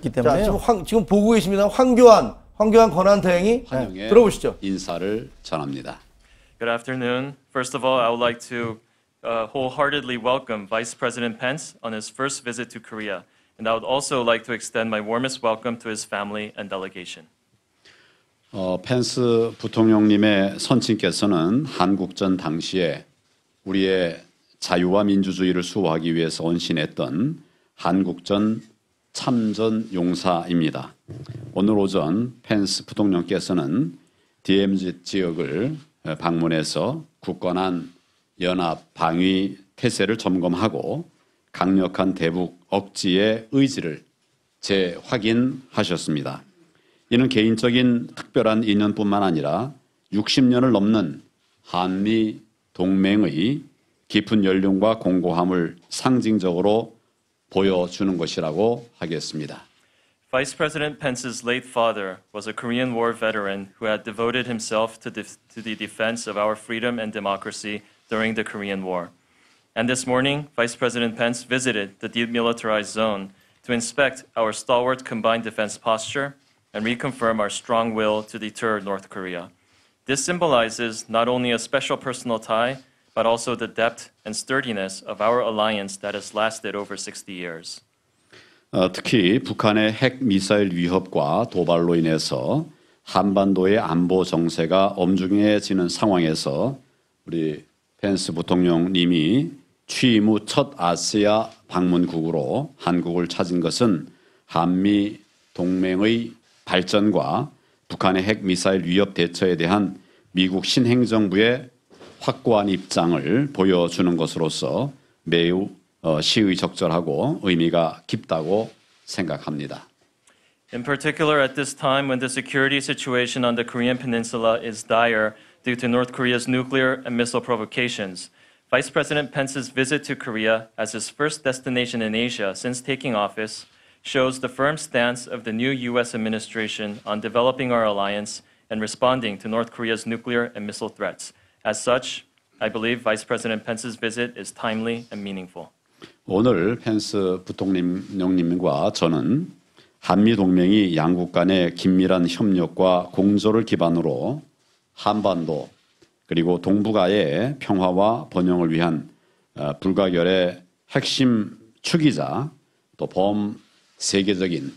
있기 때문에요. 지금 보고 계십니다. 황교안 권한대행이 환영의 들어보시죠. 인사를 전합니다. Good afternoon. First of all, I would like to wholeheartedly welcome Vice President Pence on his first visit to Korea. And I would also like to extend my warmest welcome to his family and delegation. 펜스 부통령님의 선친께서는 한국전 당시에 우리의 자유와 민주주의를 수호하기 위해서 헌신했던 한국전 참전 용사입니다. 오늘 오전 펜스 부통령께서는 DMZ 지역을 방문해서 굳건한 연합 방위 태세를 점검하고 강력한 대북 억지의 의지를 재확인하셨습니다. 이는 개인적인 특별한 인연뿐만 아니라 60년을 넘는 한미 동맹의 깊은 연륜과 공고함을 상징적으로 보여주는 것이라고 하겠습니다. Vice President Pence's late father was a Korean War veteran who had devoted himself to the defense of our freedom and democracy during the Korean War. And this morning, Vice President Pence visited the demilitarized zone to inspect our stalwart combined defense posture and reconfirm our strong will to deter North Korea. This symbolizes not only a special personal tie, but also the depth and sturdiness of our alliance that has lasted over 60 years. 특히 북한의 핵 미사일 위협과 도발로 인해서 한반도의 안보 정세가 엄중해지는 상황에서 우리 펜스 부통령님이 취임 후 첫 아시아 방문국으로 한국을 찾은 것은 한미 동맹의 발전과 북한의 핵 미사일 위협 대처에 대한 미국 신행정부의 확고한 입장을 보여주는 것으로서 매우 시의적절하고 의미가 깊다고 생각합니다. In particular, at this time when the security situation on the Korean Peninsula is dire due to North Korea's nuclear and missile provocations, Vice President Pence's visit to Korea as his first destination in Asia since taking office shows the firm stance of the new U.S. administration on developing our alliance and responding to North Korea's nuclear and missile threats. As such, I believe Vice President Pence's visit is timely and meaningful. 오늘 펜스 부통령님과 저는 한미 동맹이 양국 간의 긴밀한 협력과 공조를 기반으로 한반도 그리고 동북아의 평화와 번영을 위한 불가결의 핵심 축이자 또 범세계적인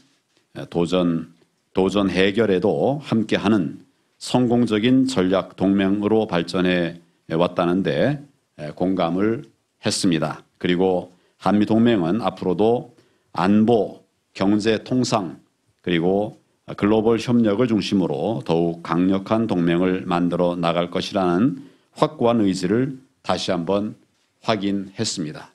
도전 해결에도 함께하는 성공적인 전략 동맹으로 발전해 왔다는데 공감을 했습니다. 그리고 한미 동맹은 앞으로도 안보, 경제 통상 그리고 글로벌 협력을 중심으로 더욱 강력한 동맹을 만들어 나갈 것이라는 확고한 의지를 다시 한번 확인했습니다.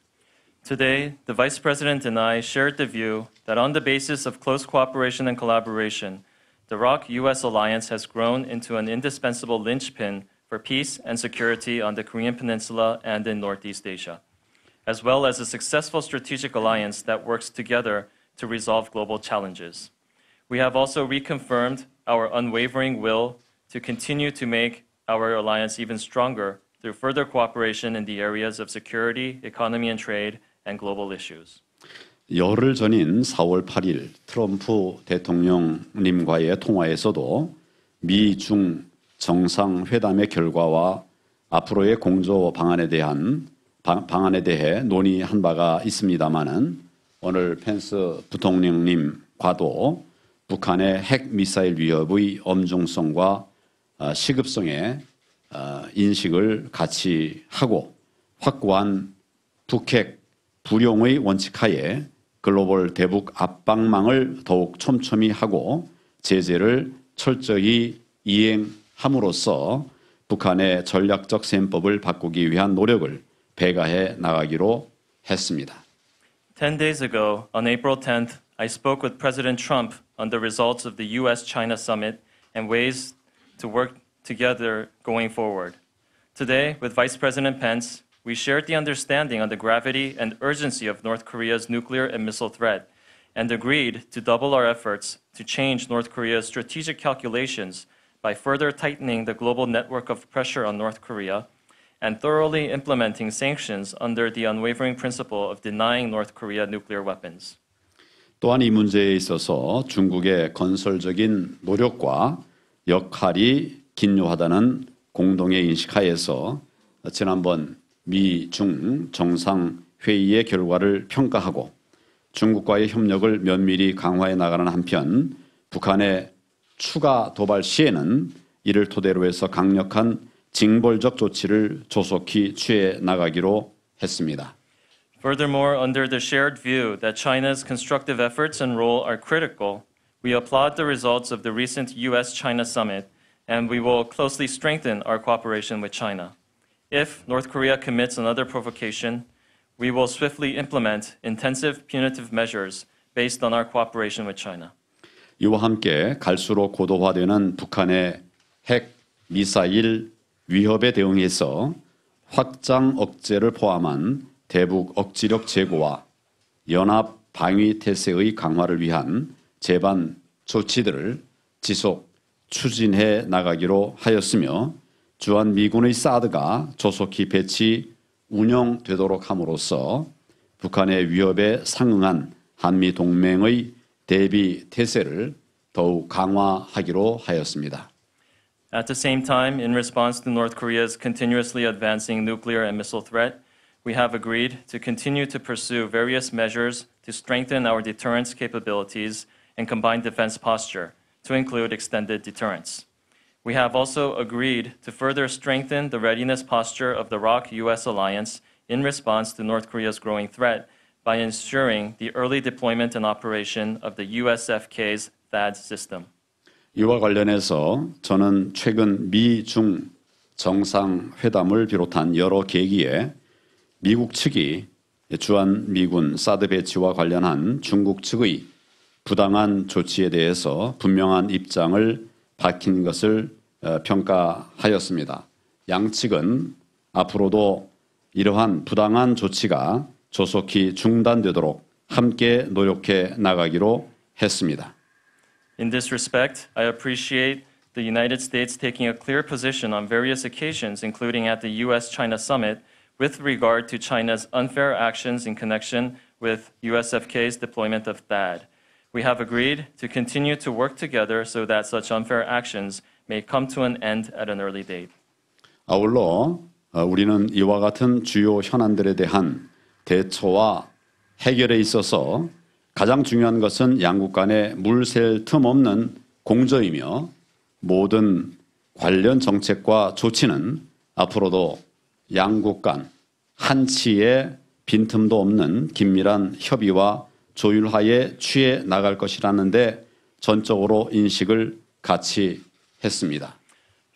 Today, the Vice President and I shared the view that on the basis of close cooperation and collaboration, the ROK-US alliance has grown into an indispensable linchpin for peace and security on the Korean Peninsula and in Northeast Asia, as well as a successful strategic alliance that works together to resolve global challenges. We have also reconfirmed our unwavering will to continue to make our alliance even stronger through further cooperation in the areas of security, economy and trade, and global issues. 열흘 전인 4월 8일 트럼프 대통령님과의 통화에서도 미중 정상회담의 결과와 앞으로의 공조 방안에 대해 논의한 바가 있습니다마는 오늘 펜스 부통령님과도 북한의 핵 미사일 위협의 엄중성과 시급성에 인식을 같이 하고 확고한 북핵 불용의 원칙하에 글로벌 대북 압박망을 더욱 촘촘히 하고 제재를 철저히 이행함으로써 북한의 전략적 셈법을 바꾸기 위한 노력을 배가해 나가기로 했습니다. 10 days ago, on April 10th, I spoke with President Trump on the results of the U.S.-China summit and ways to work together going forward. Today, with Vice President Pence, we shared the understanding on the gravity and urgency of North Korea's nuclear and missile threat and agreed to double our efforts to change North Korea's strategic calculations by further tightening the global network of pressure on North Korea and thoroughly implementing sanctions under the unwavering principle of denying North Korea nuclear weapons. 또한 이 문제에 있어서 중국의 건설적인 노력과 역할이 긴요하다는 공동의 인식하에서 지난번 미중 정상회의의 결과를 평가하고 중국과의 협력을 면밀히 강화해 나가는 한편 북한의 추가 도발 시에는 이를 토대로 해서 강력한 징벌적 조치를 조속히 취해 나가기로 했습니다. Furthermore, under the shared view that China's constructive efforts and role are critical, we applaud the results of the recent U.S.-China summit, and we will closely strengthen our cooperation with China. If North Korea commits another provocation, we will swiftly implement intensive punitive measures based on our cooperation with China. 이와 함께 갈수록 고도화되는 북한의 핵, 미사일 위협에 대응해서 확장 억제를 포함한 대북 억지력 제고와 연합 방위 태세의 강화를 위한 제반 조치들을 지속 추진해 나가기로 하였으며 주한 미군의 사드가 조속히 배치 운영되도록 함으로써 북한의 위협에 상응한 한미 동맹의 대비 태세를 더욱 강화하기로 하였습니다. At the same time, in response to North Korea's continuously advancing nuclear and missile threat, we have agreed to continue to pursue various measures to strengthen our deterrence capabilities and combined defense posture, to include extended deterrence. We have also agreed to further strengthen the readiness posture of the ROK-US alliance in response to North Korea's growing threat by ensuring the early deployment and operation of the USFK's THAAD system. 이와 관련해서 저는 최근 미중 정상회담을 비롯한 여러 계기에 미국 측이 주한 미군 사드 배치와 관련한 중국 측의 부당한 조치에 대해서 분명한 입장을 밝힌 것을 평가하였습니다. 양측은 앞으로도 이러한 부당한 조치가 조속히 중단되도록 함께 노력해 나가기로 했습니다. In this respect, I appreciate the United States taking a clear position on various occasions, including at the U.S.-China summit, with regard to China's unfair actions in connection with USFK's deployment of THAAD. We have agreed to continue to work together so that such unfair actions may come to an end at an early date. 아울러 우리는 이와 같은 주요 현안들에 대한 대처와 해결에 있어서 가장 중요한 것은 양국 간의 물샐 틈 없는 공조이며 모든 관련 정책과 조치는 앞으로도 양국 간 한치의 빈틈도 없는 긴밀한 협의와 조율하에 취해 나갈 것이라는데 전적으로 인식을 같이 했습니다.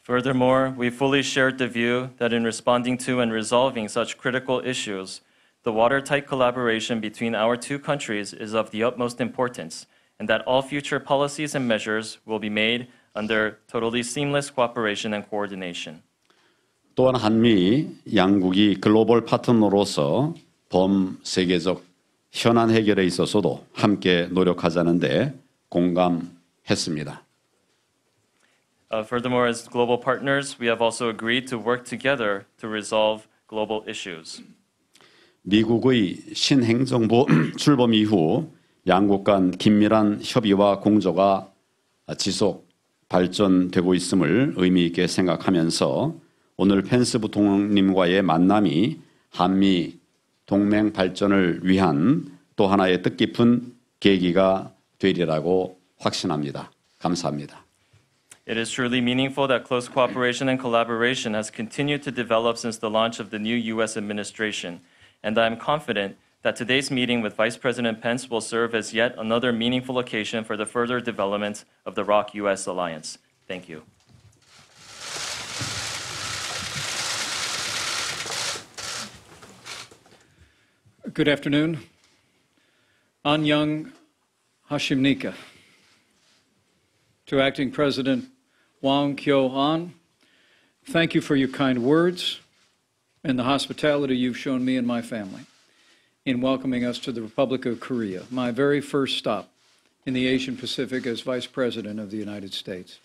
Furthermore, we fully shared the view that in responding to and resolving such critical issues, the watertight collaboration between our two countries is of the utmost importance, and that all future policies and measures will be made under totally seamless cooperation and coordination. 또한 한미 양국이 글로벌 파트너로서 범세계적 현안 해결에 있어서도 함께 노력하자는데 공감했습니다. Furthermore, as global partners, we have also agreed to work together to resolve global issues. 미국의 신행정부 출범 이후 양국 간 긴밀한 협의와 공조가 지속 발전되고 있음을 의미 있게 생각하면서 오늘 펜스 부통령님과의 만남이 한미 동맹 발전을 위한 또 하나의 뜻깊은 계기가 되리라고 확신합니다. 감사합니다. It is truly meaningful that close cooperation and collaboration has continued to develop since the launch of the new U.S. administration, and I am confident that today's meeting with Vice President Pence will serve as yet another meaningful occasion for the further development of the ROK-US alliance. Thank you. Good afternoon. Anyang Hashimnika. To Acting President Wang Kyo-an, thank you for your kind words and the hospitality you've shown me and my family in welcoming us to the Republic of Korea, my very first stop in the Asian Pacific as Vice President of the United States.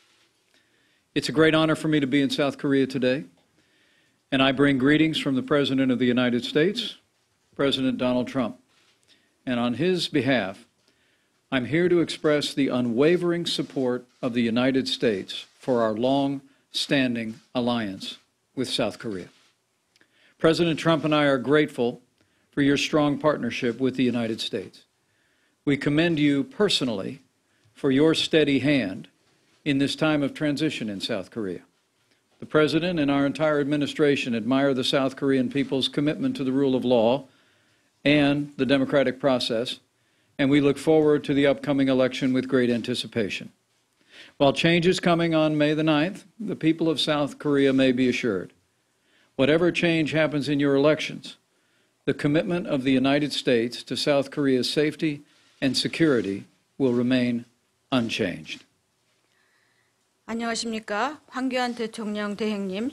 It's a great honor for me to be in South Korea today, and I bring greetings from the President of the United States, President Donald Trump. And on his behalf, I'm here to express the unwavering support of the United States for our long-standing alliance with South Korea. President Trump and I are grateful for your strong partnership with the United States. We commend you personally for your steady hand in this time of transition in South Korea. The President and our entire administration admire the South Korean people's commitment to the rule of law and the democratic process, and we look forward to the upcoming election with great anticipation. While change is coming on May the 9th, the people of South Korea may be assured, whatever change happens in your elections, the commitment of the United States to South Korea's safety and security will remain unchanged. 안녕하십니까. 황교안 대통령 대행님,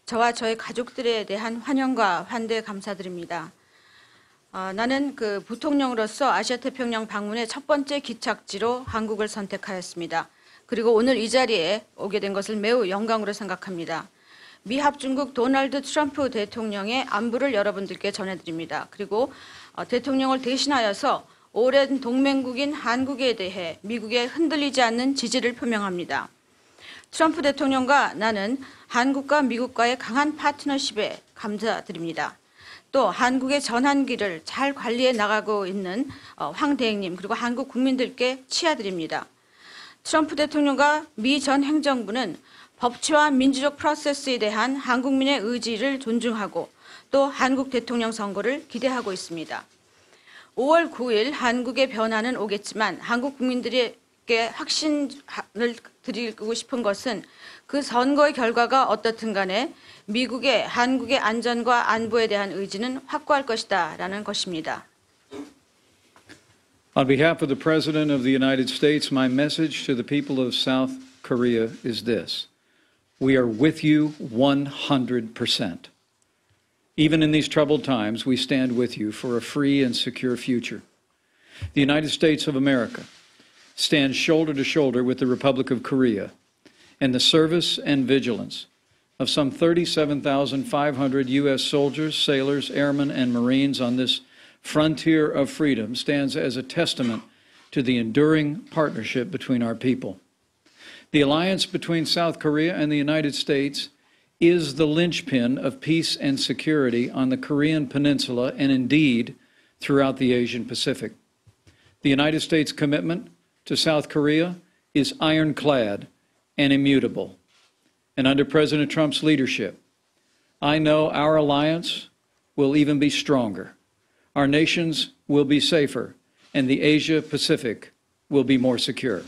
저와 저의 가족들에 대한 환영과 환대 감사드립니다. 나는 부통령으로서 아시아태평양 방문의 첫 번째 기착지로 한국을 선택하였습니다. 그리고 오늘 이 자리에 오게 된 것을 매우 영광으로 생각합니다. 미 합중국 도널드 트럼프 대통령의 안부를 여러분들께 전해드립니다. 그리고 대통령을 대신하여서 오랜 동맹국인 한국에 대해 미국의 흔들리지 않는 지지를 표명합니다. 트럼프 대통령과 나는 한국과 미국과의 강한 파트너십에 감사드립니다. 또 한국의 전환기를 잘 관리해 나가고 있는 황 대행님 그리고 한국 국민들께 치아드립니다. 트럼프 대통령과 미 전 행정부는 법치와 민주적 프로세스에 대한 한국민의 의지를 존중하고 또 한국 대통령 선거를 기대하고 있습니다. 5월 9일 한국의 변화는 오겠지만 한국 국민들에게 확신을 드리고 싶은 것은 그 선거의 결과가 어떻든 간에 미국의 한국의 안전과 안보에 대한 의지는 확고할 것이다라는 것입니다. On behalf of the President of the United States, my message to the people of South Korea is this. We are with you 100%. Even in these troubled times, we stand with you for a free and secure future. The United States of America stands shoulder to shoulder with the Republic of Korea and the service and vigilance of some 37,500 U.S. soldiers, sailors, airmen, and Marines on this frontier of freedom stands as a testament to the enduring partnership between our people. The alliance between South Korea and the United States is the linchpin of peace and security on the Korean Peninsula and indeed throughout the Asian Pacific. The United States' commitment to South Korea is ironclad and immutable. And under President Trump's leadership, I know our alliance will even be stronger. Our nations will be safer, and the Asia Pacific will be more secure.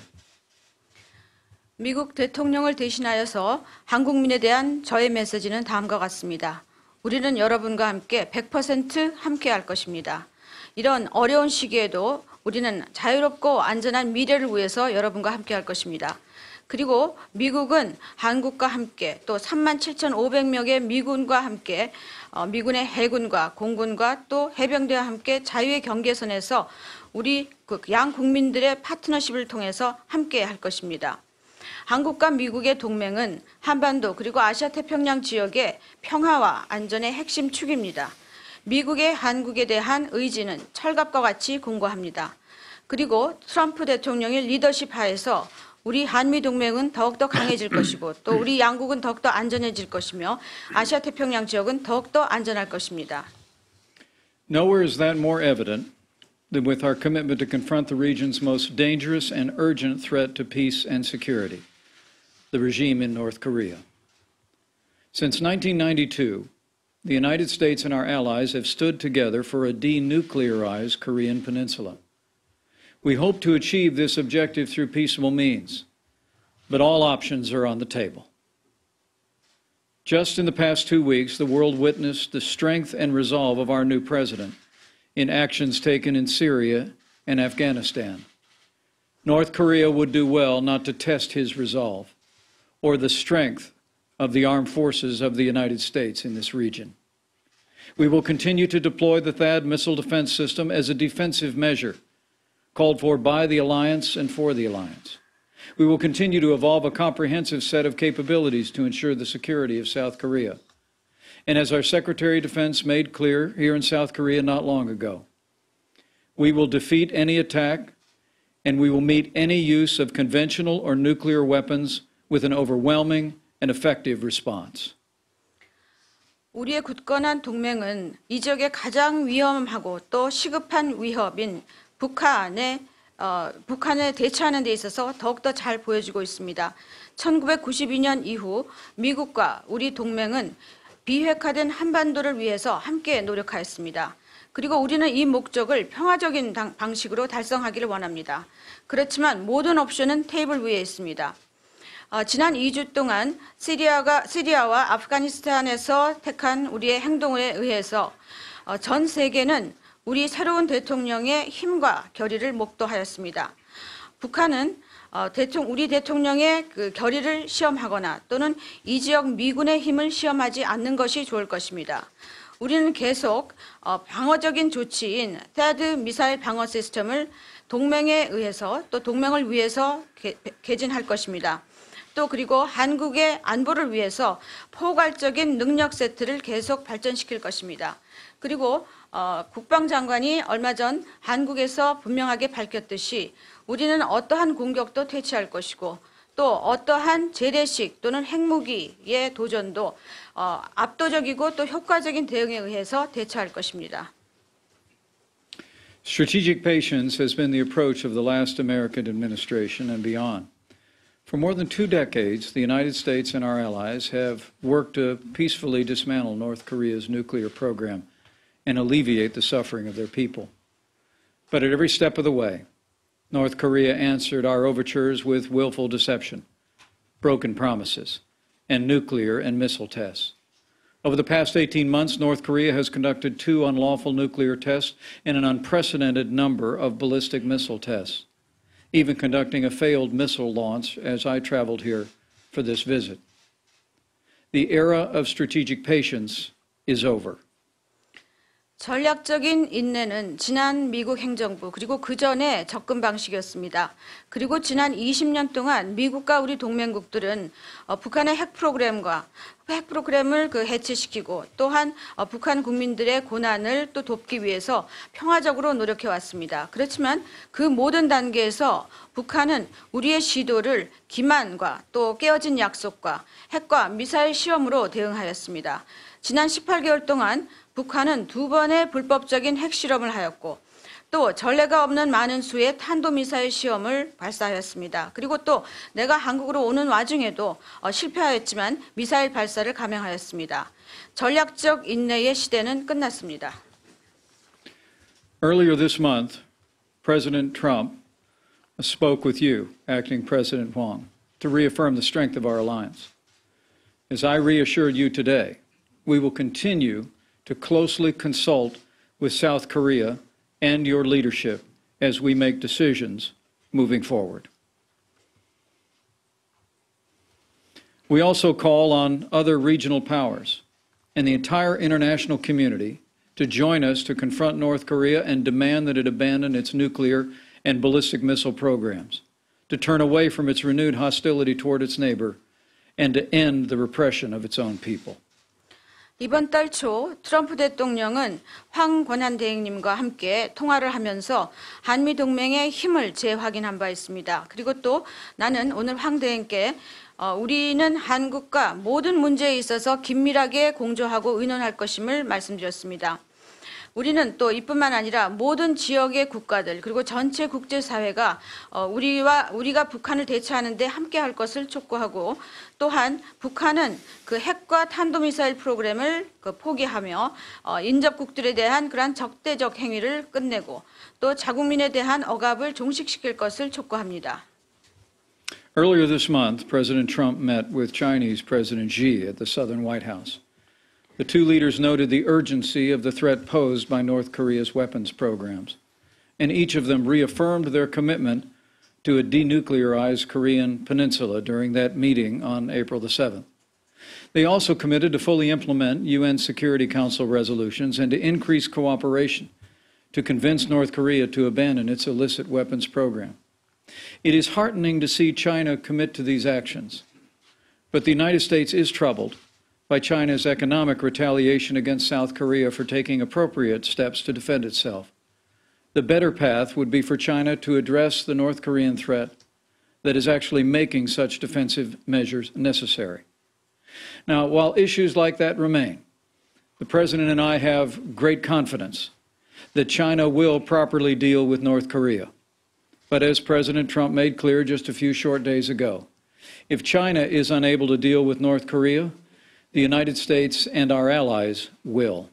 미국 대통령을 대신하여서 한국민에 대한 저의 메시지는 다음과 같습니다. 우리는 여러분과 함께 100% 함께할 것입니다. 이런 어려운 시기에도 우리는 자유롭고 안전한 미래를 위해서 여러분과 함께할 것입니다. 그리고 미국은 한국과 함께 또 37,500명의 미군과 함께 미군의 해군과 공군과 또 해병대와 함께 자유의 경계선에서 우리 양 국민들의 파트너십을 통해서 함께 할 것입니다. 한국과 미국의 동맹은 한반도 그리고 아시아 태평양 지역의 평화와 안전의 핵심 축입니다. 미국의 한국에 대한 의지는 철갑과 같이 공고합니다. 그리고 트럼프 대통령의 리더십 하에서 우리 한미 동맹은 더욱더 강해질 것이고 또 우리 양국은 더욱더 안전해질 것이며 아시아 태평양 지역은 더욱더 안전할 것입니다. Nowhere is that more evident than with our commitment to confront the region's most dangerous and urgent threat to peace and security, the regime in North Korea. Since 1992, the United States and our allies have stood together for a denuclearized Korean peninsula. We hope to achieve this objective through peaceable means, but all options are on the table. Just in the past 2 weeks, the world witnessed the strength and resolve of our new president in actions taken in Syria and Afghanistan. North Korea would do well not to test his resolve or the strength of the armed forces of the United States in this region. We will continue to deploy the THAAD missile defense system as a defensive measure called for by the alliance and for the alliance. We will continue to evolve a comprehensive set of capabilities to ensure the security of South Korea. And as our Secretary of Defense made clear here in South Korea not long ago, we will defeat any attack and we will meet any use of conventional or nuclear weapons with an overwhelming and effective response. 우리의 굳건한 동맹은 이 지역의 가장 위험하고 또 시급한 위협인 북한에 대처하는 데 있어서 더욱더 잘 보여지고 있습니다. 1992년 이후 미국과 우리 동맹은 비핵화된 한반도를 위해서 함께 노력하였습니다. 그리고 우리는 이 목적을 평화적인 방식으로 달성하기를 원합니다. 그렇지만 모든 옵션은 테이블 위에 있습니다. 지난 2주 동안 시리아와 아프가니스탄에서 택한 우리의 행동에 의해서 전 세계는 우리 새로운 대통령의 힘과 결의를 목도하였습니다. 북한은 우리 대통령의 그 결의를 시험하거나 또는 이 지역 미군의 힘을 시험하지 않는 것이 좋을 것입니다. 우리는 계속 방어적인 조치인 THAAD 미사일 방어 시스템을 동맹에 의해서 또 동맹을 위해서 개진할 것입니다. 또 그리고 한국의 안보를 위해서 포괄적인 능력 세트를 계속 발전시킬 것입니다. 그리고 국방장관이 얼마 전 한국에서 분명하게 밝혔듯이 우리는 어떠한 공격도 퇴치할 것이고 또 어떠한 재래식 또는 핵무기의 도전도 압도적이고 또 효과적인 대응에 의해서 대처할 것입니다. Strategic patience has been the approach of the last American administration and beyond. For more than 2 decades, the United States and our allies have worked to peacefully dismantle North Korea's nuclear program and alleviate the suffering of their people. But at every step of the way, North Korea answered our overtures with willful deception, broken promises, and nuclear and missile tests. Over the past 18 months, North Korea has conducted 2 unlawful nuclear tests and an unprecedented number of ballistic missile tests, even conducting a failed missile launch as I traveled here for this visit. The era of strategic patience is over. 전략적인 인내는 지난 미국 행정부 그리고 그 전의 접근 방식이었습니다. 그리고 지난 20년 동안 미국과 우리 동맹국들은 북한의 핵 프로그램을 해체시키고 또한 북한 국민들의 고난을 또 돕기 위해서 평화적으로 노력해 왔습니다. 그렇지만 그 모든 단계에서 북한은 우리의 시도를 기만과 또 깨어진 약속과 핵과 미사일 시험으로 대응하였습니다. 지난 18개월 동안 북한은 2번의 불법적인 핵실험을 하였고 또 전례가 없는 많은 수의 탄도미사일 시험을 발사하였습니다. 그리고 또 내가 한국으로 오는 와중에도 실패하였지만 미사일 발사를 감행하였습니다. 전략적 인내의 시대는 끝났습니다. Earlier this month, President Trump spoke with you, Acting President Huang, to reaffirm the strength of our alliance. As I reassured you today, we will continue to closely consult with South Korea and your leadership as we make decisions moving forward. We also call on other regional powers and the entire international community to join us to confront North Korea and demand that it abandon its nuclear and ballistic missile programs, to turn away from its renewed hostility toward its neighbor, and to end the repression of its own people. 이번 달 초 트럼프 대통령은 황권한 대행님과 함께 통화를 하면서 한미 동맹의 힘을 재확인한 바 있습니다. 그리고 또 나는 오늘 황 대행께 우리는 한국과 모든 문제에 있어서 긴밀하게 공조하고 의논할 것임을 말씀드렸습니다. 우리는 또 이뿐만 아니라 모든 지역의 국가들 그리고 전체 국제사회가 우리가 북한을 대처하는 데 함께할 것을 촉구하고 또한 북한은 그 핵과 탄도미사일 프로그램을 포기하며 인접국들에 대한 그러한 적대적 행위를 끝내고 또 자국민에 대한 억압을 종식시킬 것을 촉구합니다. Earlier this month, President Trump met with Chinese President Xi at the Southern White House. The 2 leaders noted the urgency of the threat posed by North Korea's weapons programs, and each of them reaffirmed their commitment to a denuclearized Korean peninsula during that meeting on April the 7th. They also committed to fully implement UN Security Council resolutions and to increase cooperation to convince North Korea to abandon its illicit weapons program. It is heartening to see China commit to these actions, but the United States is troubled by China's economic retaliation against South Korea for taking appropriate steps to defend itself. The better path would be for China to address the North Korean threat that is actually making such defensive measures necessary. Now, while issues like that remain, the President and I have great confidence that China will properly deal with North Korea. But as President Trump made clear just a few short days ago, if China is unable to deal with North Korea, the United States and our allies will.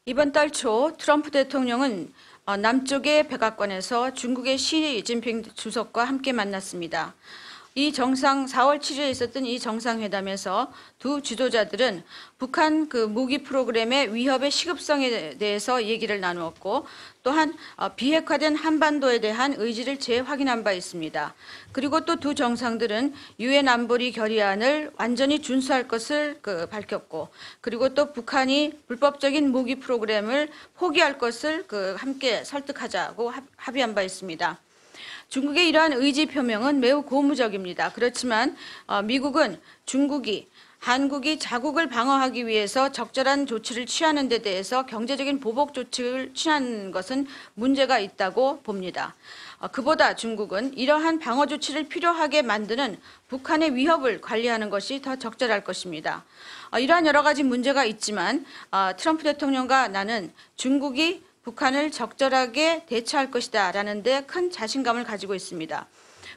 이번 달 초 트럼프 대통령은 남쪽의 백악관에서 중국의 시진핑 주석과 함께 만났습니다. 이 4월 7일에 있었던 이 정상회담에서 두 지도자들은 북한 무기 프로그램의 위협의 시급성에 대해서 얘기를 나누었고 또한 비핵화된 한반도에 대한 의지를 재확인한 바 있습니다. 그리고 또 두 정상들은 유엔 안보리 결의안을 완전히 준수할 것을 밝혔고 그리고 또 북한이 불법적인 무기 프로그램을 포기할 것을 함께 설득하자고 합의한 바 있습니다. 중국의 이러한 의지 표명은 매우 고무적입니다. 그렇지만 미국은 한국이 자국을 방어하기 위해서 적절한 조치를 취하는 데 대해서 경제적인 보복 조치를 취하는 것은 문제가 있다고 봅니다. 그보다 중국은 이러한 방어 조치를 필요하게 만드는 북한의 위협을 관리하는 것이 더 적절할 것입니다. 이러한 여러 가지 문제가 있지만 트럼프 대통령과 나는 중국이 북한을 적절하게 대처할 것이다 라는 데 큰 자신감을 가지고 있습니다.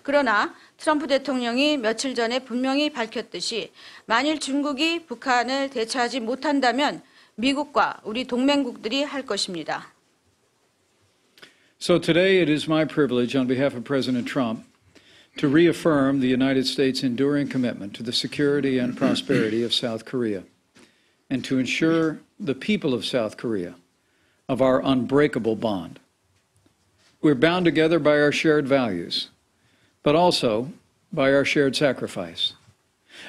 그러나 트럼프 대통령이 며칠 전에 분명히 밝혔듯이 만일 중국이 북한을 대처하지 못한다면 미국과 우리 동맹국들이 할 것입니다. So today it is my privilege on behalf of President Trump to reaffirm the United States' enduring commitment to the security and prosperity of South Korea and to ensure the people of South Korea of our unbreakable bond. We're bound together by our shared values, but also by our shared sacrifice.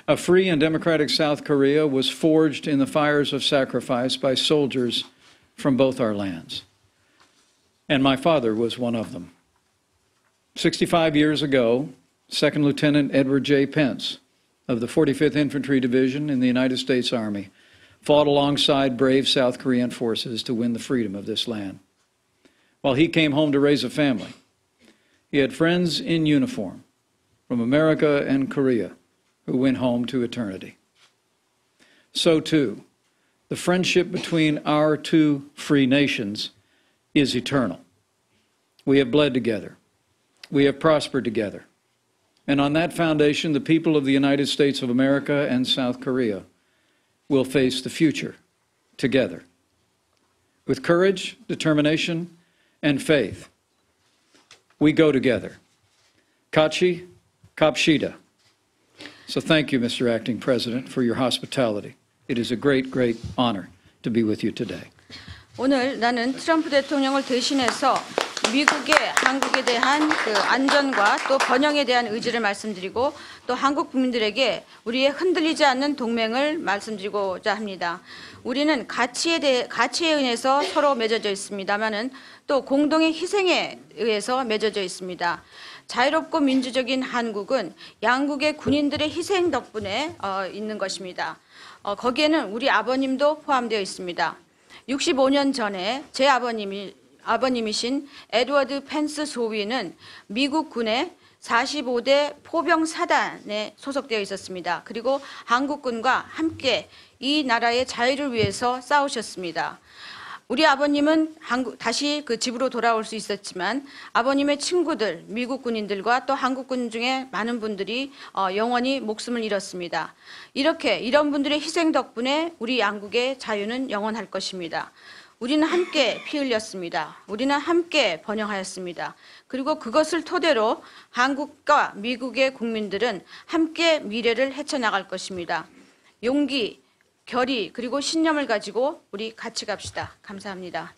A free and democratic South Korea was forged in the fires of sacrifice by soldiers from both our lands. And my father was one of them. 65 years ago, Second Lieutenant Edward J. Pence of the 45th Infantry Division in the United States Army fought alongside brave South Korean forces to win the freedom of this land. While he came home to raise a family, he had friends in uniform from America and Korea who went home to eternity. So too, the friendship between our two free nations is eternal. We have bled together. We have prospered together. And on that foundation, the people of the United States of America and South Korea will face the future together. With courage, determination, and faith, we go together. Kachi Kapshida. So thank you, Mr. Acting President, for your hospitality. It is a great, great honor to be with you today. 오늘 나는 트럼프 대통령을 대신해서 미국의 한국에 대한 안전과 또 번영에 대한 의지를 말씀드리고 또 한국 국민들에게 우리의 흔들리지 않는 동맹을 말씀드리고자 합니다. 우리는 가치에 의해서 서로 맺어져 있습니다만은 또 공동의 희생에 의해서 맺어져 있습니다. 자유롭고 민주적인 한국은 양국의 군인들의 희생 덕분에 있는 것입니다. 거기에는 우리 아버님도 포함되어 있습니다. 65년 전에 제 아버님이신 에드워드 펜스 소위는 미국 군의 45대 포병 사단에 소속되어 있었습니다. 그리고 한국군과 함께 이 나라의 자유를 위해서 싸우셨습니다. 우리 아버님은 다시 집으로 돌아올 수 있었지만 아버님의 친구들, 미국 군인들과 또 한국군 중에 많은 분들이 영원히 목숨을 잃었습니다. 이런 분들의 희생 덕분에 우리 양국의 자유는 영원할 것입니다. 우리는 함께 피 흘렸습니다. 우리는 함께 번영하였습니다. 그리고 그것을 토대로 한국과 미국의 국민들은 함께 미래를 헤쳐나갈 것입니다. 용기, 결의 그리고 신념을 가지고 우리 같이 갑시다. 감사합니다.